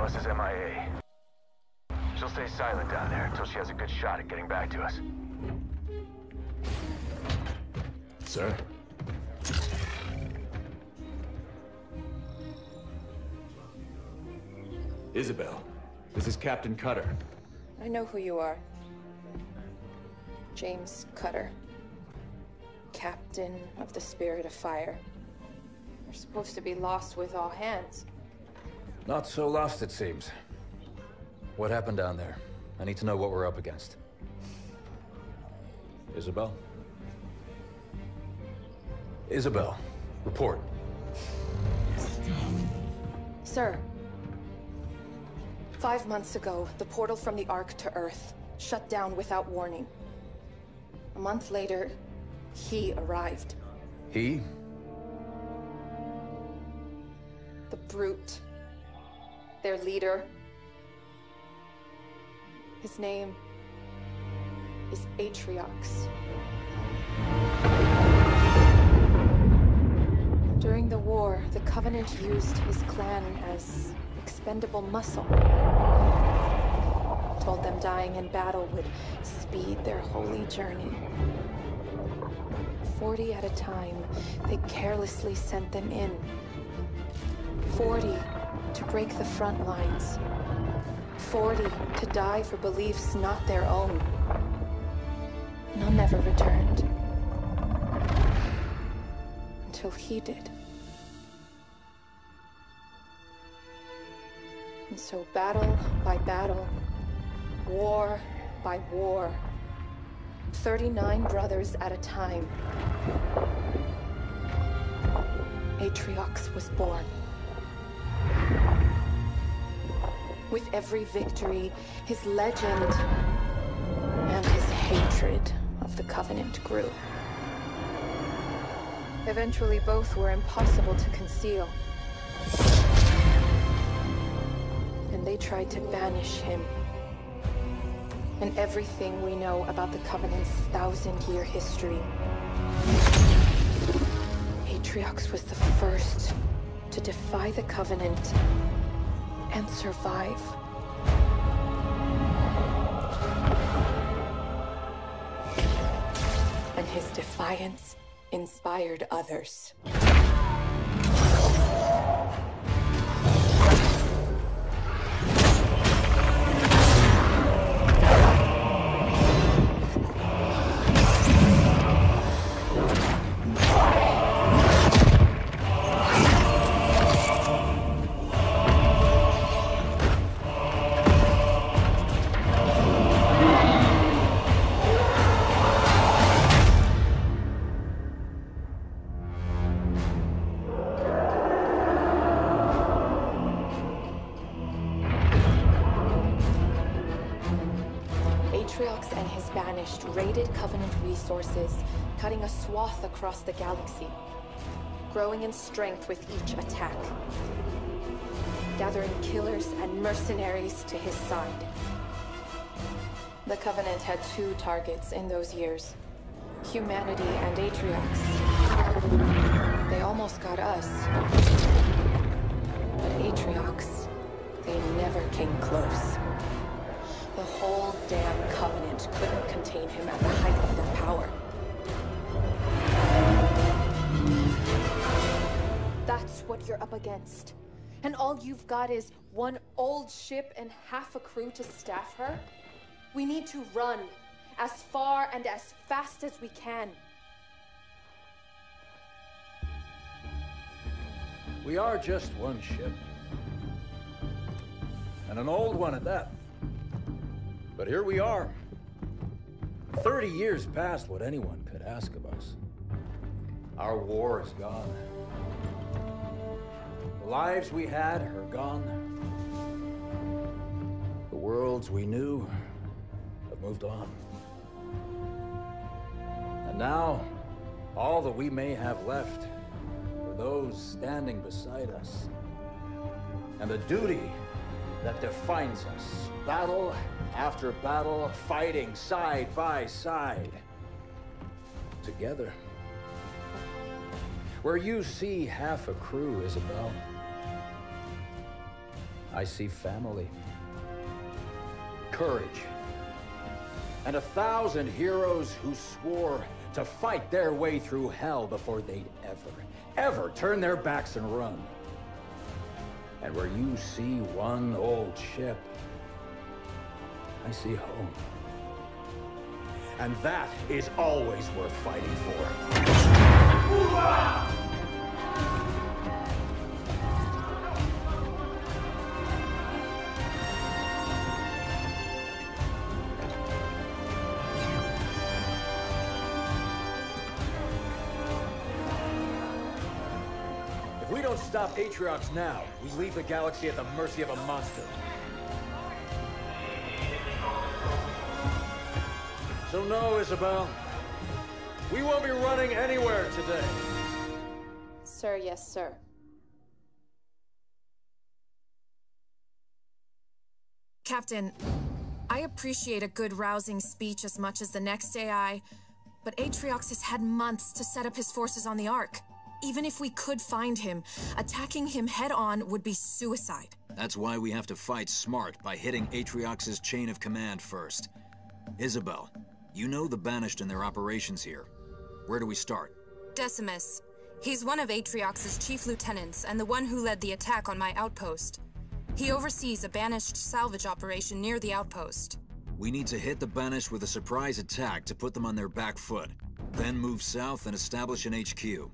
Alice is MIA. She'll stay silent down there until she has a good shot at getting back to us. Sir? Isabel, this is Captain Cutter. I know who you are. James Cutter. Captain of the Spirit of Fire. You're supposed to be lost with all hands. Not so lost, it seems. What happened down there? I need to know what we're up against. Isabel? Isabel, report. Sir. 5 months ago, the portal from the Ark to Earth shut down without warning. A month later, he arrived. He? The Brute. Their leader. His name is Atriox. During the war, the Covenant used his clan as expendable muscle. Told them dying in battle would speed their holy journey. 40 at a time, they carelessly sent them in. 40 to break the front lines. 40 to die for beliefs not their own. None ever returned. Until he did. And so battle by battle, war by war, 39 brothers at a time, Atriox was born. With every victory, his legend and his hatred of the Covenant grew. Eventually, both were impossible to conceal. And they tried to banish him. And everything we know about the Covenant's 1,000-year history. Atriox was the first to defy the Covenant and survive. And his defiance inspired others. Atriox and his Banished raided Covenant resources, cutting a swath across the galaxy, growing in strength with each attack, gathering killers and mercenaries to his side. The Covenant had 2 targets in those years, humanity and Atriox. They almost got us, but Atriox, they never came close. The whole damn Covenant couldn't contain him at the height of their power. That's what you're up against. And all you've got is one old ship and half a crew to staff her? We need to run as far and as fast as we can. We are just one ship. And an old one at that. But here we are. 30 years past what anyone could ask of us. Our war is gone. The lives we had are gone. The worlds we knew have moved on. And now, all that we may have left are those standing beside us. And the duty that defines us, battle after battle, fighting side by side, together. Where you see half a crew, Isabel, I see family, courage, and 1,000 heroes who swore to fight their way through hell before they'd ever turn their backs and run. And where you see one old ship, I see home. And that is always worth fighting for. If we don't stop Atriox now, we leave the galaxy at the mercy of a monster. So no, Isabel. We won't be running anywhere today. Sir, yes, sir. Captain, I appreciate a good rousing speech as much as the next AI, but Atriox has had months to set up his forces on the Ark. Even if we could find him, attacking him head-on would be suicide. That's why we have to fight smart by hitting Atriox's chain of command first. Isabel, you know the Banished and their operations here. Where do we start? Decimus. He's one of Atriox's chief lieutenants and the one who led the attack on my outpost. He oversees a Banished salvage operation near the outpost. We need to hit the Banished with a surprise attack to put them on their back foot. Then move south and establish an HQ.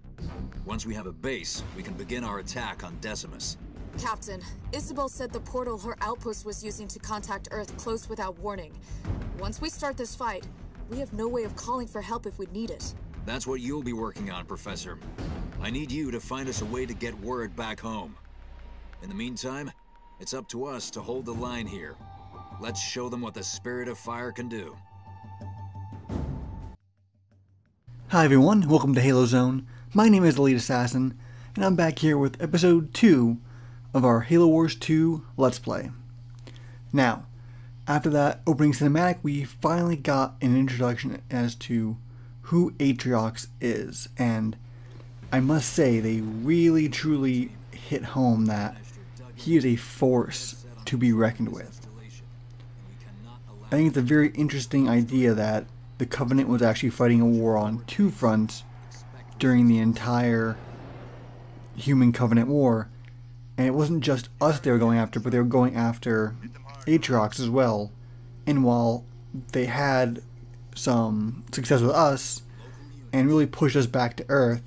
Once we have a base, we can begin our attack on Decimus. Captain, Isabel said the portal her outpost was using to contact Earth closed without warning. Once we start this fight, we have no way of calling for help if we need it. That's what you'll be working on, Professor. I need you to find us a way to get word back home. In the meantime, it's up to us to hold the line here. Let's show them what the Spirit of Fire can do. Hi everyone, welcome to Halo Zone. My name is Elite Assassin, and I'm back here with episode 2 of our Halo Wars 2 Let's Play. Now, after that opening cinematic, we finally got an introduction as to who Atriox is, and I must say they really truly hit home that he is a force to be reckoned with. I think it's a very interesting idea that the Covenant was actually fighting a war on two fronts during the entire Human Covenant War, and it wasn't just us they were going after, but they were going after Atriox as well. And while they had some success with us and really pushed us back to Earth,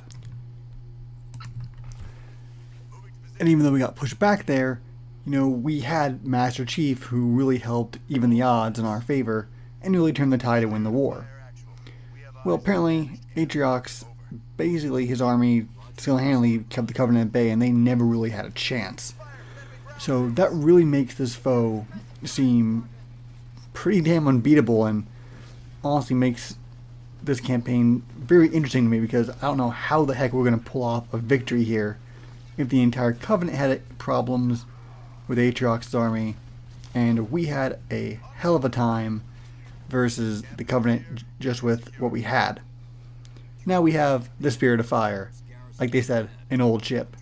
and even though we got pushed back there, you know, we had Master Chief who really helped even the odds in our favor and really turned the tide to win the war. Well, apparently Atriox, basically his army single-handedly kept the Covenant at bay, and they never really had a chance. So that really makes this foe seem pretty damn unbeatable, and honestly makes this campaign very interesting to me, because I don't know how the heck we're going to pull off a victory here if the entire Covenant had problems with Atriox's army, and we had a hell of a time versus the Covenant just with what we had. Now we have the Spirit of Fire, like they said, an old ship.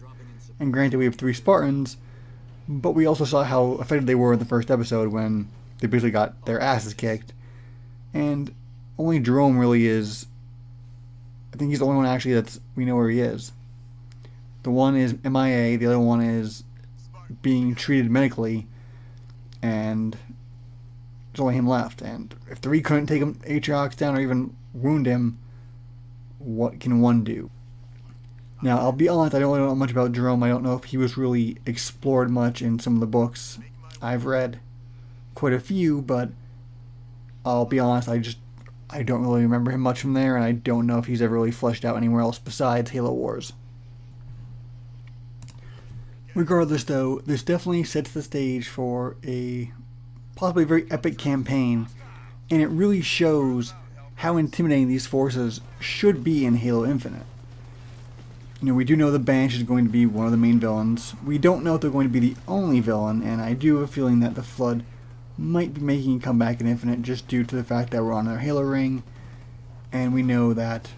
And granted, we have 3 Spartans, but we also saw how effective they were in the first episode when they basically got their asses kicked. And only Jerome really is, I think he's the only one actually that's, we know where he is. The one is MIA, the other one is being treated medically, and there's only him left. And if 3 couldn't take him, Atriox down, or even wound him, what can 1 do? Now, I'll be honest, I don't really know much about Jerome. I don't know if he was really explored much in some of the books. I've read quite a few, but I'll be honest, I don't really remember him much from there, and I don't know if he's ever really fleshed out anywhere else besides Halo Wars. Regardless, though, this definitely sets the stage for a possibly very epic campaign, and it really shows how intimidating these forces should be in Halo Infinite. You know, we do know the Banished is going to be one of the main villains. We don't know if they're going to be the only villain, and I do have a feeling that the Flood might be making a comeback in Infinite just due to the fact that we're on their Halo Ring, and we know that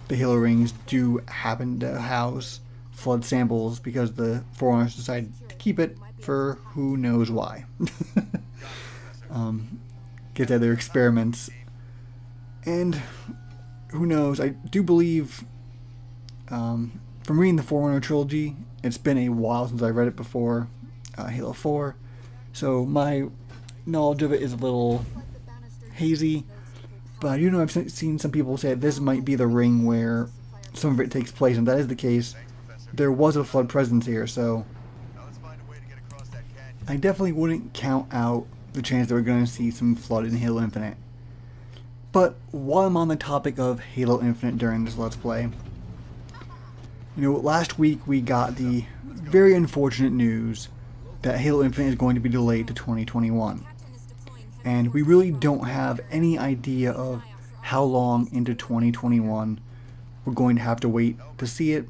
the Halo Rings do happen to house flood samples because the Forerunners decided to keep it for who knows why. Get to their experiments. And who knows, I do believe, from reading the Forerunner trilogy, it's been a while since I read it before, Halo 4, so my knowledge of it is a little hazy, but I do know I've seen some people say this might be the ring where some of it takes place, and that is the case. There was a flood presence here, so I definitely wouldn't count out the chance that we're going to see some flood in Halo Infinite. But while I'm on the topic of Halo Infinite during this Let's Play, last week we got the very unfortunate news that Halo Infinite is going to be delayed to 2021. And we really don't have any idea of how long into 2021 we're going to have to wait to see it.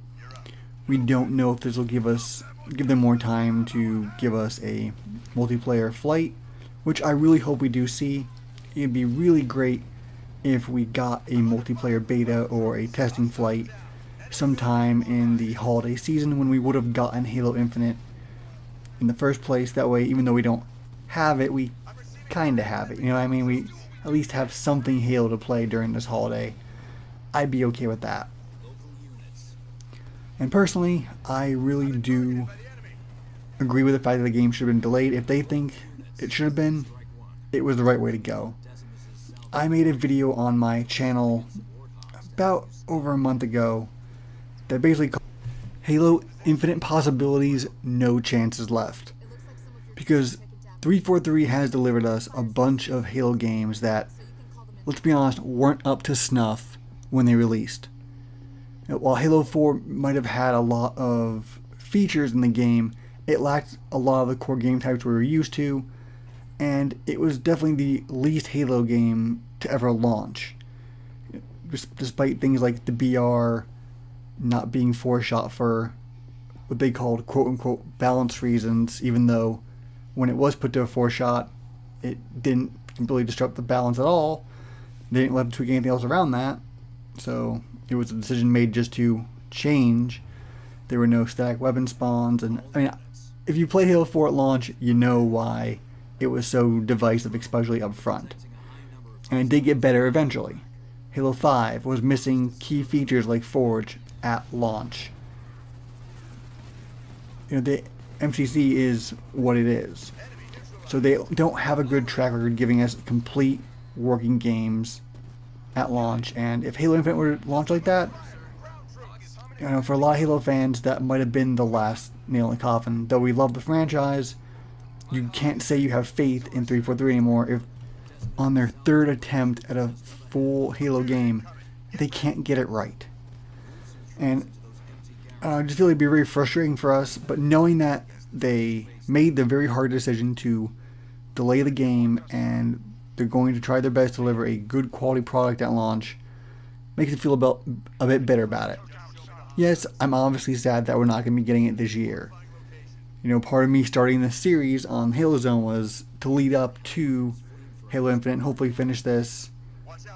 We don't know if this will give them more time to give us a multiplayer flight, which I really hope we do see. It'd be really great if we got a multiplayer beta or a testing flight sometime in the holiday season when we would have gotten Halo Infinite in the first place. That way, even though we don't have it, we kind of have it. You know what I mean? We at least have something Halo to play during this holiday. I'd be okay with that. And personally, I really do agree with the fact that the game should have been delayed. If they think it should have been, it was the right way to go. I made a video on my channel about over a month ago that basically called Halo Infinite Possibilities, No Chances Left. Because 343 has delivered us a bunch of Halo games that, let's be honest, weren't up to snuff when they released. While Halo 4 might have had a lot of features in the game, it lacked a lot of the core game types we were used to, and it was definitely the least Halo game to ever launch. Despite things like the BR not being 4-shot for what they called quote-unquote balance reasons, even though when it was put to a 4-shot, it didn't completely disrupt the balance at all. They didn't let them tweak anything else around that, so it was a decision made just to change. There were no static weapon spawns, and I mean, if you play Halo 4 at launch, you know why it was so divisive, especially up front. And it did get better eventually. Halo 5 was missing key features like Forge at launch. The MCC is what it is. So they don't have a good track record giving us complete working games at launch. And if Halo Infinite were to launch like that, for a lot of Halo fans, that might have been the last nail in the coffin. Though we love the franchise, you can't say you have faith in 343 anymore if on their third attempt at a full Halo game, they can't get it right. And I just feel it'd be very frustrating for us, but knowing that they made the very hard decision to delay the game and they're going to try their best to deliver a good quality product at launch makes it feel a bit better about it. Yes, I'm obviously sad that we're not going to be getting it this year. Part of me starting this series on Halo Zone was to lead up to Halo Infinite and hopefully finish this,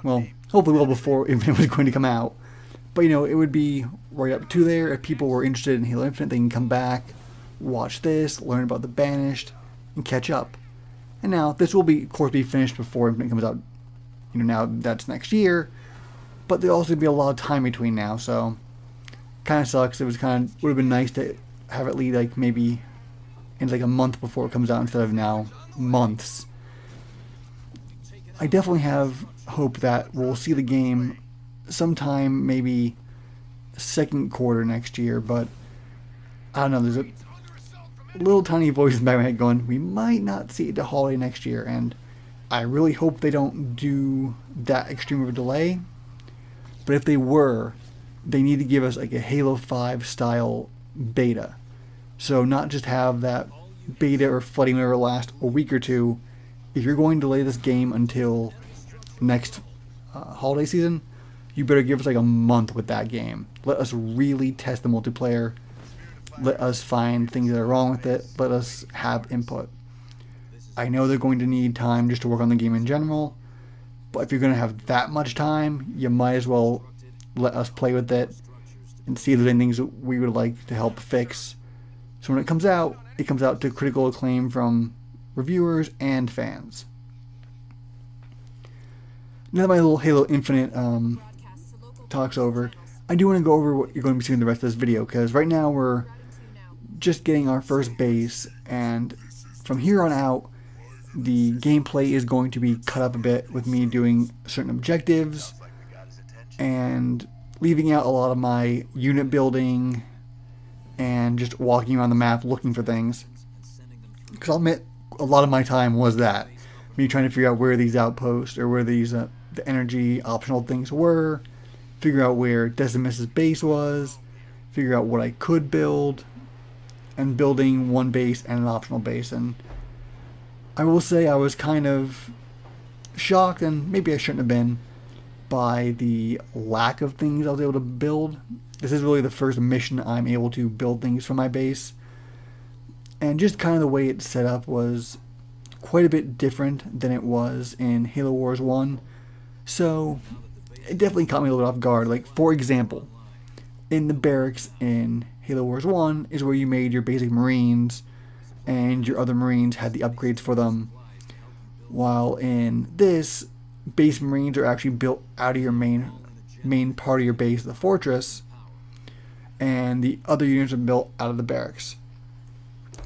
well, hopefully well before Infinite was going to come out. But it would be right up to there. If people were interested in Halo Infinite, they can come back, watch this, learn about the Banished, and catch up. And now, this will be, of course, be finished before Infinite comes out. Now that's next year, but there'll also be a lot of time between now, so kind of sucks. It would have been nice to have it lead like maybe in like a month before it comes out instead of now months. I definitely have hope that we'll see the game sometime maybe second quarter next year, but I don't know, there's a little tiny voice in the back of my head going, we might not see it to holiday next year, and I really hope they don't do that extreme of a delay. But if they were, they need to give us like a Halo 5 style beta. So not just have that beta or flooding whatever last a week or two. If you're going to delay this game until next holiday season, you better give us like a month with that game. Let us really test the multiplayer. Let us find things that are wrong with it. Let us have input. I know they're going to need time just to work on the game in general, but if you're going to have that much time, you might as well let us play with it and see if there's any things that we would like to help fix. So when it comes out to critical acclaim from reviewers and fans. Now that my little Halo Infinite talk's over, I do want to go over what you're going to be seeing in the rest of this video, because right now we're just getting our first base, and from here on out, the gameplay is going to be cut up a bit with me doing certain objectives and leaving out a lot of my unit building and just walking around the map looking for things. Because I'll admit, a lot of my time was that. Me trying to figure out where these outposts or where these the energy optional things were, figure out where Decimus's base was, figure out what I could build, and building one base and an optional base. And I will say I was kind of shocked, and maybe I shouldn't have been, by the lack of things I was able to build. This is really the first mission I'm able to build things for my base. And just kind of the way it's set up was quite a bit different than it was in Halo Wars 1. So it definitely caught me a little bit off guard. Like, for example, in the barracks in Halo Wars 1 is where you made your basic Marines, and your other Marines had the upgrades for them. While in this, base Marines are actually built out of your main part of your base, the fortress, and the other units are built out of the barracks.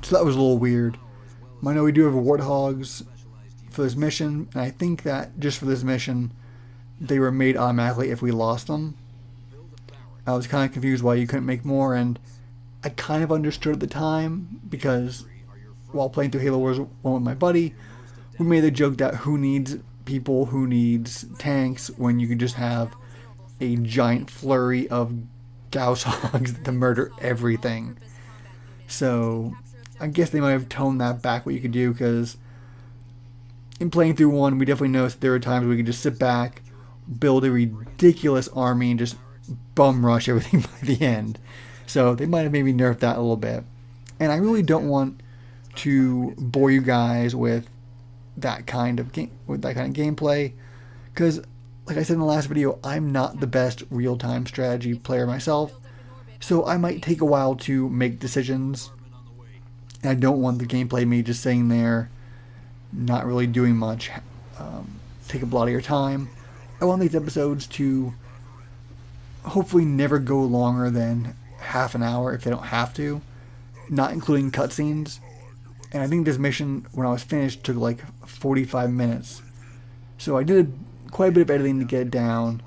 So that was a little weird. I know we do have Warthogs for this mission, and I think that just for this mission, they were made automatically if we lost them. I was kind of confused why you couldn't make more, and I kind of understood at the time, because while playing through Halo Wars 1 with my buddy, we made the joke that who needs people, who needs tanks, when you can just have a giant flurry of Gauss hogs to murder everything. So I guess they might have toned that back what you could do, because in playing through 1, we definitely noticed there were times where we could just sit back, build a ridiculous army, and just bum rush everything by the end. So they might have maybe nerfed that a little bit. And I really don't want to bore you guys with that kind of gameplay, because like I said in the last video, I'm not the best real-time strategy player myself, so I might take a while to make decisions, and I don't want the gameplay me just sitting there not really doing much take up a lot of your time. I want these episodes to hopefully never go longer than half an hour if they don't have to, not including cutscenes. And I think this mission, when I was finished, took like 45 minutes. So I did quite a bit of editing to get it down,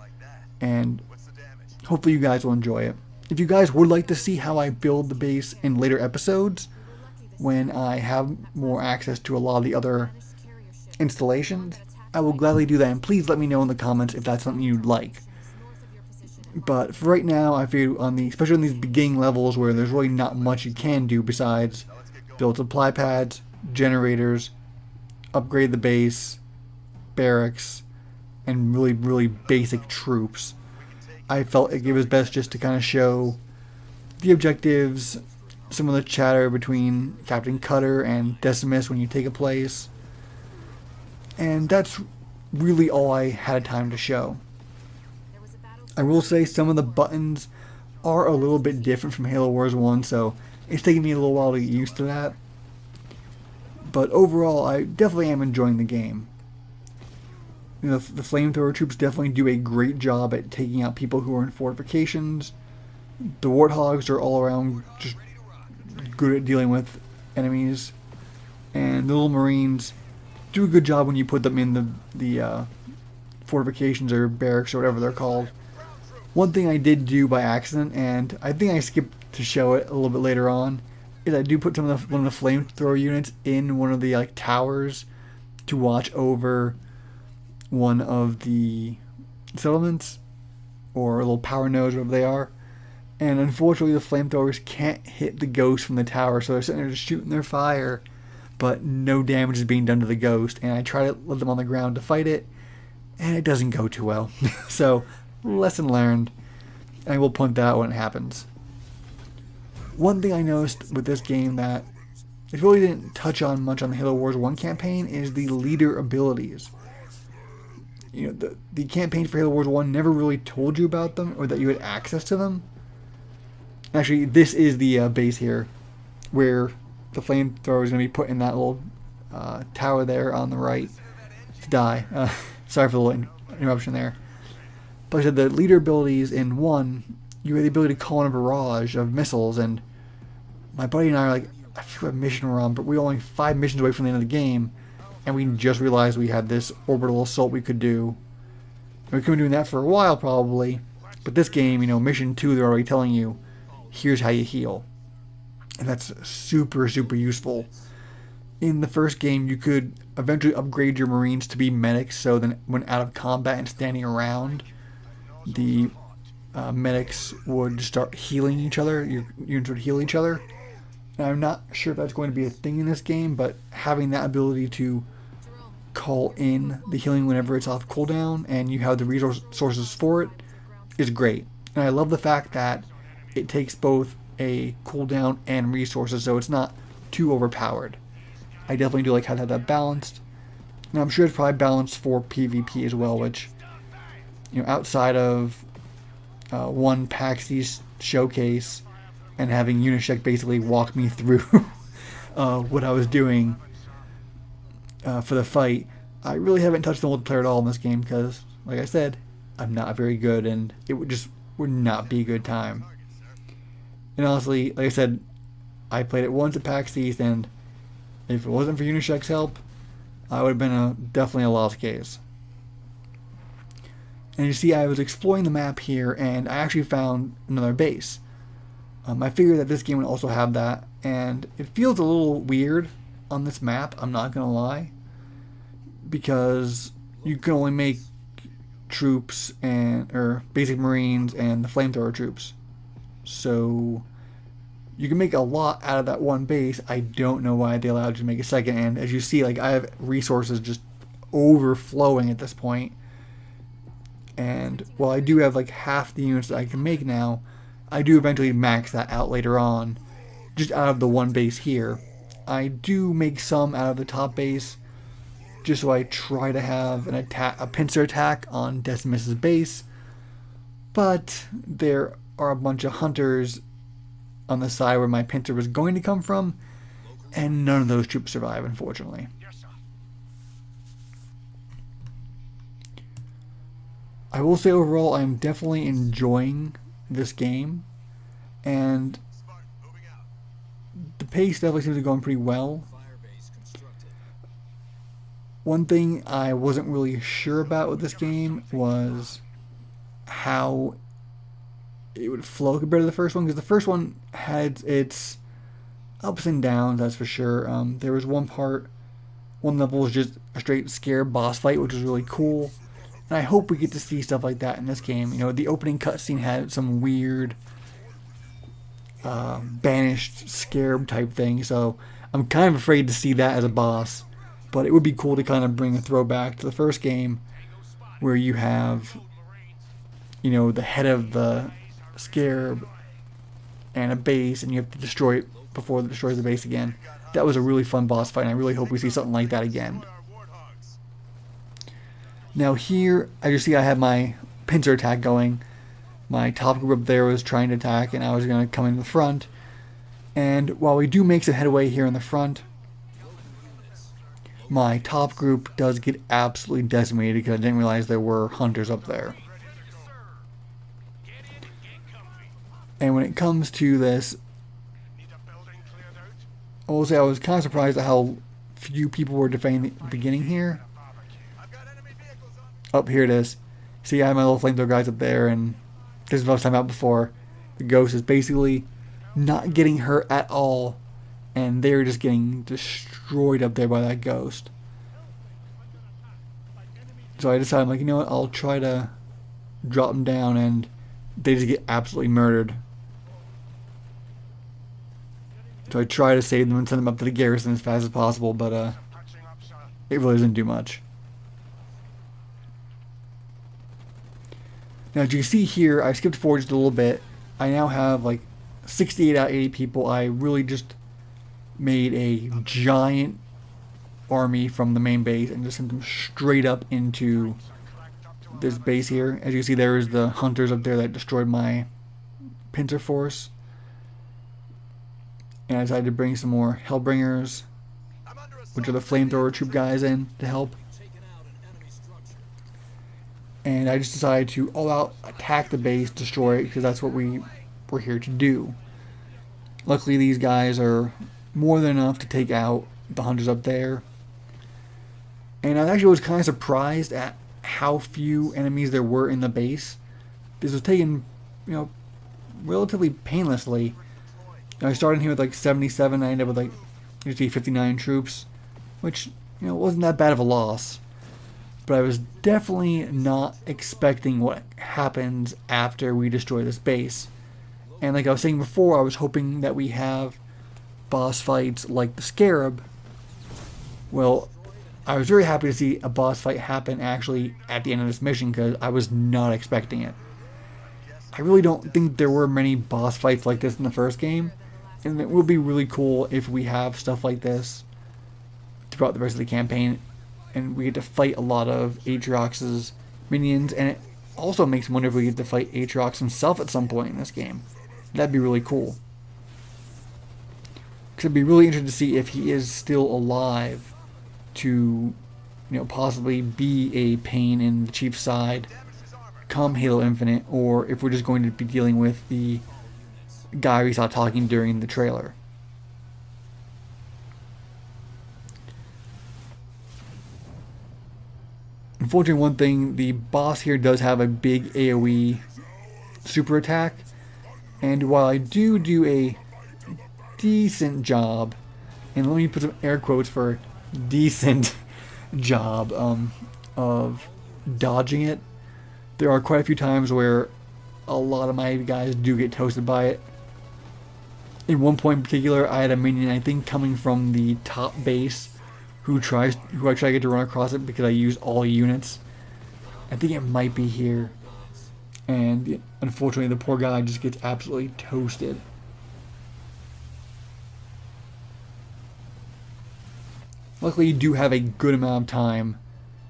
and hopefully you guys will enjoy it. If you guys would like to see how I build the base in later episodes, when I have more access to a lot of the other installations, I will gladly do that, and please let me know in the comments if that's something you'd like. But for right now, I feel especially on these beginning levels where there's really not much you can do besides build supply pads, generators, upgrade the base, barracks, and really basic troops, I felt it was best just to kind of show the objectives, some of the chatter between Captain Cutter and Decimus when you take a place, and that's really all I had time to show. I will say some of the buttons are a little bit different from Halo Wars 1, so it's taking me a little while to get used to that. But overall, I definitely am enjoying the game. You know, the flamethrower troops definitely do a great job at taking out people who are in fortifications. The Warthogs are all around just good at dealing with enemies. And the little Marines do a good job when you put them in the fortifications or barracks or whatever they're called. One thing I did do by accident, and I think I skipped to show it a little bit later on, is I do put one of the flamethrower units in one of the towers to watch over one of the settlements, or little power nodes, whatever they are. And unfortunately, the flamethrowers can't hit the ghost from the tower, so they're sitting there just shooting their fire, but no damage is being done to the ghost. And I try to let them on the ground to fight it, and it doesn't go too well. So, lesson learned. I will point that out when it happens. One thing I noticed with this game that it really didn't touch on much on the Halo Wars 1 campaign is the leader abilities. You know, the campaign for Halo Wars 1 never really told you about them, or that you had access to them. Actually, this is the base here, where the flamethrower is going to be put in that little tower there on the right to die. Sorry for the little interruption there. But like I said, the leader abilities in 1, you have the ability to call in a barrage of missiles, and my buddy and I are like, I forget what mission we're on, but we're only 5 missions away from the end of the game, and we just realized we had this orbital assault we could do. And we could be doing that for a while probably, but this game, you know, mission 2, they're already telling you, here's how you heal. And that's super, super useful. In the first game, you could eventually upgrade your Marines to be medics, so then when out of combat and standing around, the medics would start healing each other. Your units would heal each other. And I'm not sure if that's going to be a thing in this game, but having that ability to call in the healing whenever it's off cooldown and you have the resources for it is great. And I love the fact that it takes both a cooldown and resources, so it's not too overpowered. I definitely do like how to have that balanced. And I'm sure it's probably balanced for PvP as well, which, you know, outside of one PAX East showcase and having Unishek basically walk me through what I was doing for the fight, I really haven't touched the multiplayer at all in this game because, like I said, I'm not very good and it would not be a good time. And honestly, like I said, I played it once at PAX East, and if it wasn't for Unishek's help, I would have been definitely a lost case. And you see, I was exploring the map here, and I actually found another base. I figured that this game would also have that, and it feels a little weird on this map, I'm not going to lie, because you can only make troops or basic Marines and the flamethrower troops. So you can make a lot out of that one base. I don't know why they allowed you to make a second, and as you see, like, I have resources just overflowing at this point. And while I do have like half the units that I can make now, I do eventually max that out later on, just out of the one base here. I do make some out of the top base, just so I try to have a pincer attack on Decimus's base. But there are a bunch of hunters on the side where my pincer was going to come from, and none of those troops survive, unfortunately. I will say overall, I'm definitely enjoying this game, and the pace definitely seems to be going pretty well. One thing I wasn't really sure about with this game was how it would flow compared to the first one, because the first one had its ups and downs, that's for sure. There was one level was just a straight scare boss fight, which was really cool. And I hope we get to see stuff like that in this game. You know, the opening cutscene had some weird banished scarab type thing, so I'm kind of afraid to see that as a boss. But it would be cool to kind of bring a throwback to the first game, where you have, you know, the head of the scarab and a base, and you have to destroy it before it destroys the base again. That was a really fun boss fight, and I really hope we see something like that again. Now here, as you see, I have my pincer attack going. My top group up there was trying to attack, and I was going to come in the front. And while we do make some headway here in the front, my top group does get absolutely decimated because I didn't realize there were hunters up there. And when it comes to this, I will say I was kind of surprised at how few people were defending the beginning here. Up here it is. See, I have my little flamethrower guys up there, and this is what I was talking about before. The ghost is basically not getting hurt at all, and they're just getting destroyed up there by that ghost. So I decided, like, you know what, I'll try to drop them down, and they just get absolutely murdered. So I try to save them and send them up to the garrison as fast as possible, but it really doesn't do much. Now, as you see here, I skipped forward just a little bit. I now have like 68 out of 80 people. I really just made a giant army from the main base and just sent them straight up into this base here. As you see, there is the hunters up there that destroyed my pincer force. and I decided to bring some more Hellbringers, which are the flamethrower troop guys, in to help. And I just decided to all out attack the base, destroy it, because that's what we were here to do. Luckily these guys are more than enough to take out the hunters up there. And I actually was kind of surprised at how few enemies there were in the base. This was taken, you know, relatively painlessly. I started here with like 77, I ended up with like usually 59 troops, which, you know, wasn't that bad of a loss. But I was definitely not expecting what happens after we destroy this base. And like I was saying before, I was hoping that we have boss fights like the Scarab. Well, I was very happy to see a boss fight happen actually at the end of this mission, because I was not expecting it. I really don't think there were many boss fights like this in the first game, and it would be really cool if we have stuff like this throughout the rest of the campaign, and we get to fight a lot of Atriox's minions, and it also makes me wonder if we get to fight Atriox himself at some point in this game. That'd be really cool. Because it'd be really interesting to see if he is still alive to, you know, possibly be a pain in the Chief's side come Halo Infinite, or if we're just going to be dealing with the guy we saw talking during the trailer. Unfortunately, one thing, the boss here does have a big AoE super attack, and while I do a decent job, and let me put some air quotes for decent job of dodging it, there are quite a few times where a lot of my guys do get toasted by it. In one point in particular, I had a minion, I think coming from the top base, who I try to get to run across it because I use all units. I think it might be here. And unfortunately the poor guy just gets absolutely toasted. Luckily you do have a good amount of time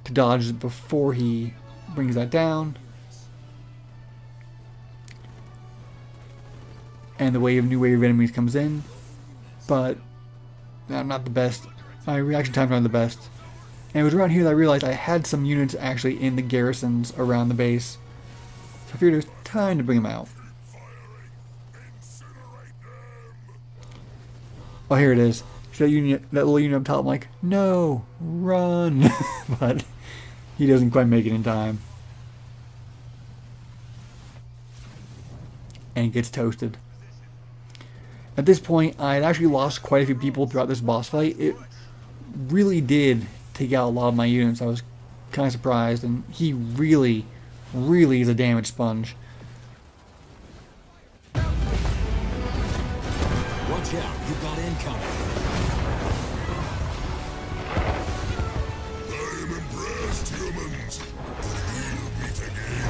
to dodge it before he brings that down. And the new wave of enemies comes in. But not the best. My reaction times aren't the best. And it was around here that I realized I had some units actually in the garrisons around the base. So I figured it was time to bring them out. Oh, here it is. See that little unit up top? I'm like, no, run! But he doesn't quite make it in time. And he gets toasted. At this point, I had actually lost quite a few people throughout this boss fight. It really did take out a lot of my units. I was kind of surprised, and he really is a damage sponge. Watch out, you got incoming. I am impressed, humans. We'll meet again.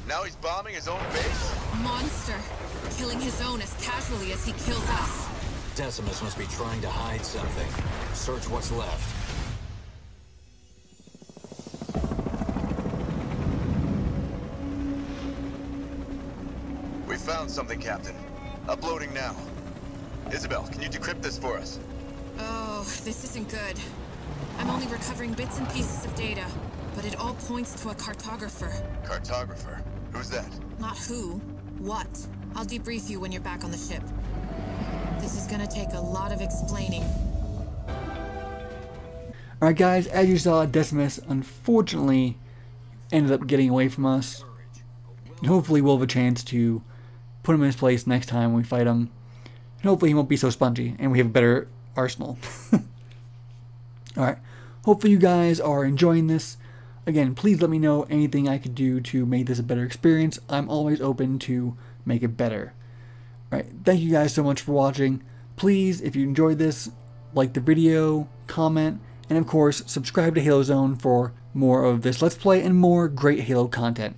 Now he's bombing his own base? Monster. Killing his own as casually as he kills us. Decimus must be trying to hide something. Search what's left. We found something, Captain. Uploading now. Isabel, can you decrypt this for us? Oh, this isn't good. I'm only recovering bits and pieces of data, but it all points to a cartographer. Cartographer? Who's that? Not who, what. I'll debrief you when you're back on the ship. This is gonna take a lot of explaining. Alright guys, as you saw, Decimus unfortunately ended up getting away from us. And hopefully we'll have a chance to put him in his place next time we fight him. And hopefully he won't be so spongy and we have a better arsenal. Alright, hopefully you guys are enjoying this. Again, please let me know anything I could do to make this a better experience. I'm always open to make it better. Alright, thank you guys so much for watching. Please, if you enjoyed this, like the video, comment, and of course, subscribe to Halo Zone for more of this Let's Play and more great Halo content.